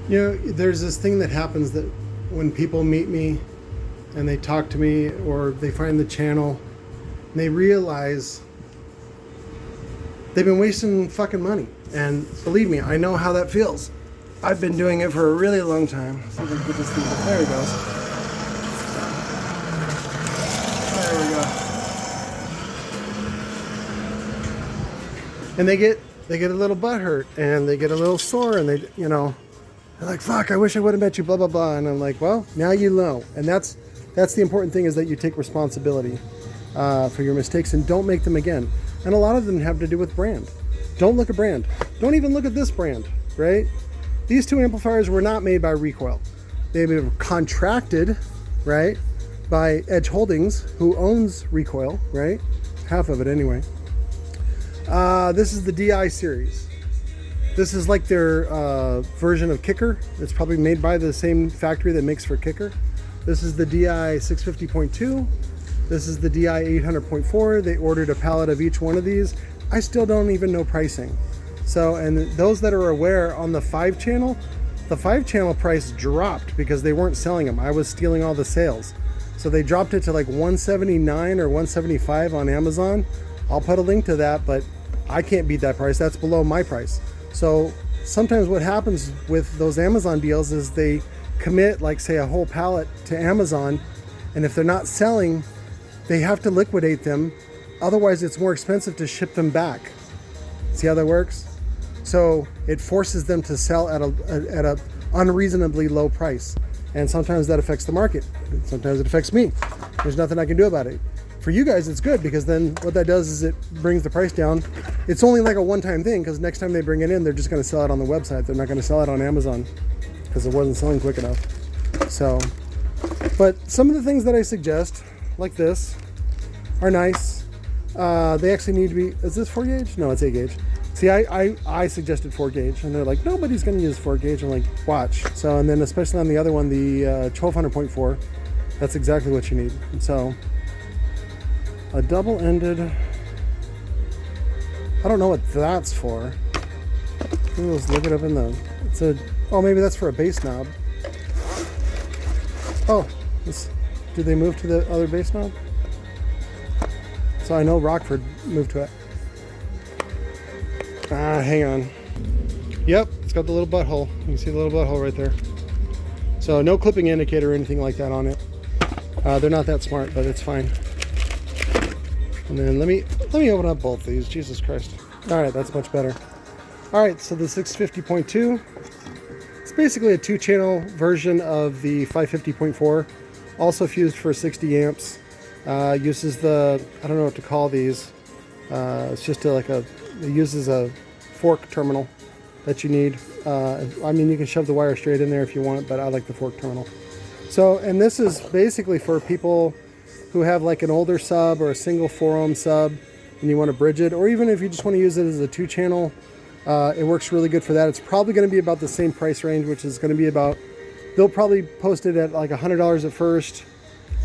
You know, there's this thing that happens that when people meet me and they talk to me or they find the channel and they realize they've been wasting fucking money. And believe me, I know how that feels. I've been doing it for a really long time. See if I can get this thing. There it goes. There we go. And they get a little butt hurt and they get a little sore and they, you know, they're like, fuck, I wish I would have met you, blah, blah, blah. And I'm like, well, now you know. And that's the important thing, is that you take responsibility for your mistakes and don't make them again. And a lot of them have to do with brand. Don't look at brand. Don't even look at this brand, right? These two amplifiers were not made by Recoil. They were contracted, right, by Edge Holdings, who owns Recoil, right? Half of it anyway. This is the DI series. This is like their version of Kicker. It's probably made by the same factory that makes for Kicker. This is the DI 650.2. This is the DI 800.4. They ordered a pallet of each one of these. I still don't even know pricing. So, and those that are aware, on the 5-channel, the 5-channel price dropped because they weren't selling them. I was stealing all the sales. So they dropped it to like $179 or $175 on Amazon. I'll put a link to that, but I can't beat that price. That's below my price. So sometimes what happens with those Amazon deals is they commit, like, say, a whole pallet to Amazon, and if they're not selling, they have to liquidate them. Otherwise, it's more expensive to ship them back. See how that works? So it forces them to sell at a unreasonably low price. And sometimes that affects the market. Sometimes it affects me. There's nothing I can do about it. For you guys, it's good, because then what that does is it brings the price down. It's only like a one-time thing, because next time they bring it in, they're just going to sell it on the website. They're not going to sell it on Amazon because it wasn't selling quick enough. So, but some of the things that I suggest, like this, are nice. They actually need to be, is this 4 gauge? No, it's 8 gauge. See, I suggested 4 gauge, and they're like, nobody's going to use 4 gauge. I'm like, watch. So, and then especially on the other one, the 1200.4, that's exactly what you need. And so, a double-ended, I don't know what that's for. Let's look it up in the, it's a, oh, maybe that's for a bass knob. Oh, did they move to the other bass knob? So I know Rockford moved to it. Hang on. Yep, it's got the little butthole. You can see the little butthole right there. So no clipping indicator or anything like that on it. They're not that smart, but it's fine. And then let me open up both these. Jesus Christ. All right, that's much better. All right, so the 650.2. It's basically a 2-channel version of the 550.4. Also fused for 60 amps. Uses the, I don't know what to call these. It's just it uses a fork terminal that you need. I mean, you can shove the wire straight in there if you want, but I like the fork terminal. So, and this is basically for people who have like an older sub or a single 4-ohm sub and you want to bridge it, or even if you just want to use it as a 2-channel, it works really good for that. It's probably going to be about the same price range, which is going to be about, they'll probably post it at like $100 at first,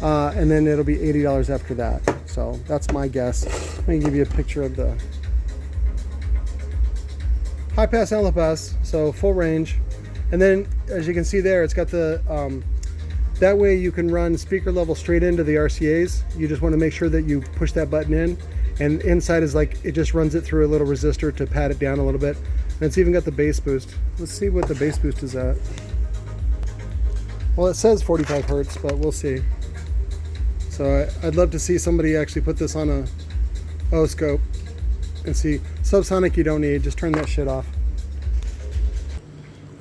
and then it'll be $80 after that. So that's my guess. Let me give you a picture of the high pass and low pass, so full range. And then as you can see there, it's got the, that way you can run speaker level straight into the RCAs. You just want to make sure that you push that button in, and inside is like, it just runs it through a little resistor to pat it down a little bit. And it's even got the bass boost. Let's see what the bass boost is at. Well, it says 45 Hertz, but we'll see. So I'd love to see somebody actually put this on a O-scope and see. Subsonic you don't need, just turn that shit off.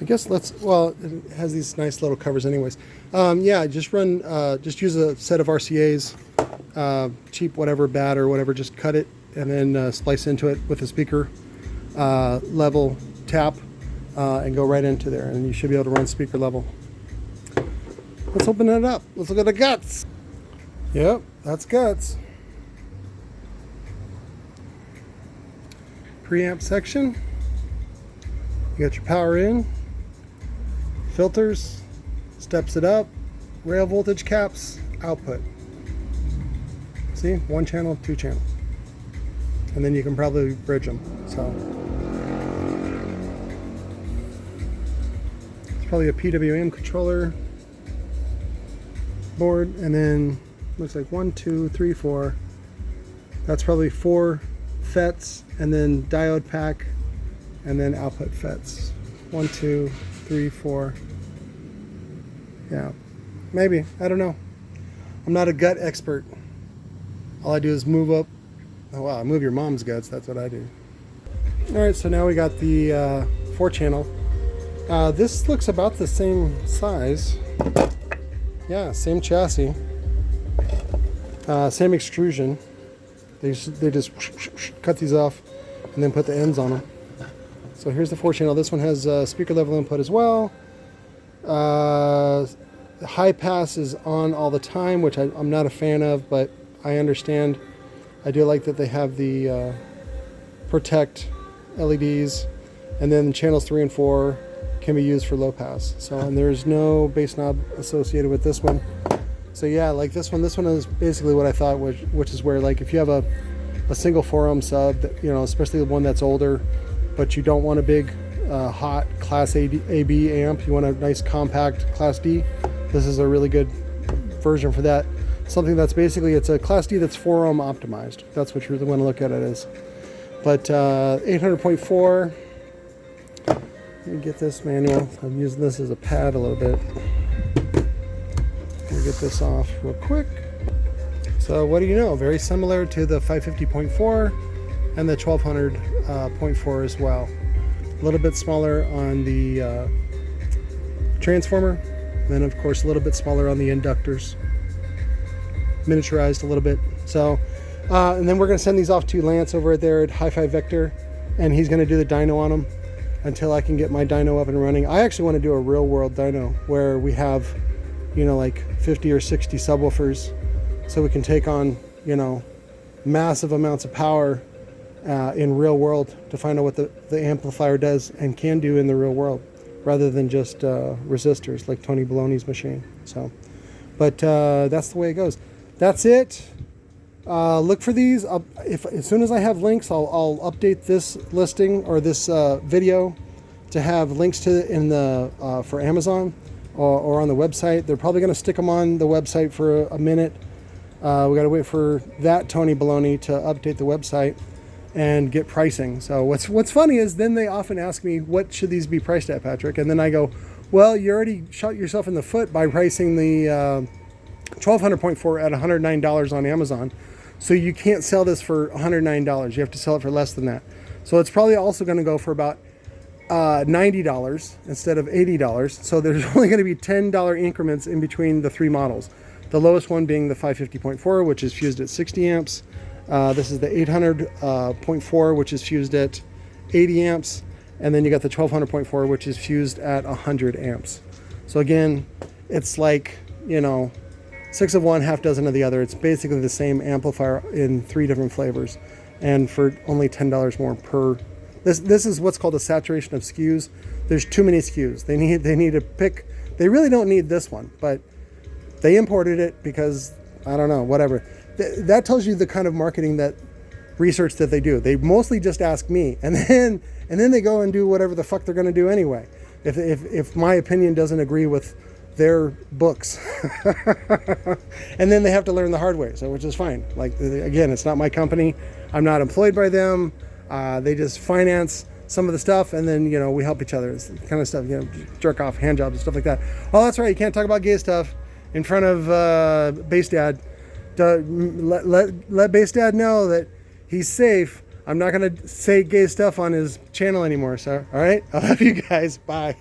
I guess well, it has these nice little covers anyways. Yeah, just use a set of RCAs, cheap whatever, bad or whatever, just cut it and then splice into it with a speaker level tap and go right into there, and you should be able to run speaker level. Let's open it up. Let's look at the guts. Yep, that's guts. Preamp section. You got your power in, filters, steps it up, rail voltage caps, output. See, 1 channel, 2 channel. And then you can probably bridge them. So probably a PWM controller board, and then looks like 1, 2, 3, 4. That's probably 4 FETs, and then diode pack, and then output FETs. 1, 2, 3, 4. Yeah, maybe, I don't know. I'm not a gut expert. All I do is move up. Oh wow, move your mom's guts. That's what I do. All right, so now we got the 4-channel. This looks about the same size. Yeah, same chassis. Same extrusion. They just cut these off and then put the ends on them. So here's the 4-channel. This one has speaker level input as well. The high pass is on all the time, which I'm not a fan of, but I understand. I do like that they have the protect LEDs, and then channels 3 and 4 can be used for low pass. So, and there's no bass knob associated with this one. So yeah, like this one is basically what I thought, which is where, like, if you have a single 4-ohm sub, that, you know, especially the one that's older, but you don't want a big hot class AB amp, you want a nice compact class D, this is a really good version for that. Something that's basically, it's a class D that's 4-ohm optimized. That's what you really want to look at it as. But 800.4, let me get this manual. I'm using this as a pad a little bit. Let me get this off real quick. So what do you know? Very similar to the 550.4 and the 1200.4 as well. A little bit smaller on the transformer, and then of course a little bit smaller on the inductors. Miniaturized a little bit. So, and then we're going to send these off to Lance over there at Hi-Fi Vector, and he's going to do the dyno on them until I can get my dyno up and running. I actually want to do a real world dyno where we have, you know, like 50 or 60 subwoofers, so we can take on, you know, massive amounts of power in real world to find out what the amplifier does and can do in the real world, rather than just resistors like Tony Baloney's machine. So, but that's the way it goes. That's it. Look for these. As soon as I have links, I'll update this listing or this video to have links to it in the for Amazon or on the website. They're probably going to stick them on the website for a minute. We got to wait for that Tony Baloney to update the website and get pricing. So what's funny is then they often ask me, what should these be priced at, Patrick? And then I go, well, you already shot yourself in the foot by pricing the 1200.4 at $109 on Amazon. So you can't sell this for $109. You have to sell it for less than that. So it's probably also going to go for about $90 instead of $80. So there's only going to be $10 increments in between the 3 models. The lowest one being the 550.4, which is fused at 60 amps. This is the 800.4, which is fused at 80 amps. And then you got the 1200.4, which is fused at 100 amps. So again, it's like, you know, 6 of one, half dozen of the other. It's basically the same amplifier in 3 different flavors, and for only $10 more per. This is what's called a saturation of SKUs. There's too many SKUs. They need to pick. They really don't need this one, but they imported it because, I don't know, whatever. That tells you the kind of marketing that research that they do. They mostly just ask me, and then they go and do whatever the fuck they're going to do anyway. If my opinion doesn't agree with their books, and then they have to learn the hard way. So, which is fine. Like, again, it's not my company. I'm not employed by them. They just finance some of the stuff, and then, you know, we help each other. It's the kind of stuff, you know, jerk off, hand jobs, and stuff like that. Oh, that's right. You can't talk about gay stuff in front of Bass Dad. Let Bass Dad know that he's safe. I'm not going to say gay stuff on his channel anymore, so, all right? I love you guys. Bye.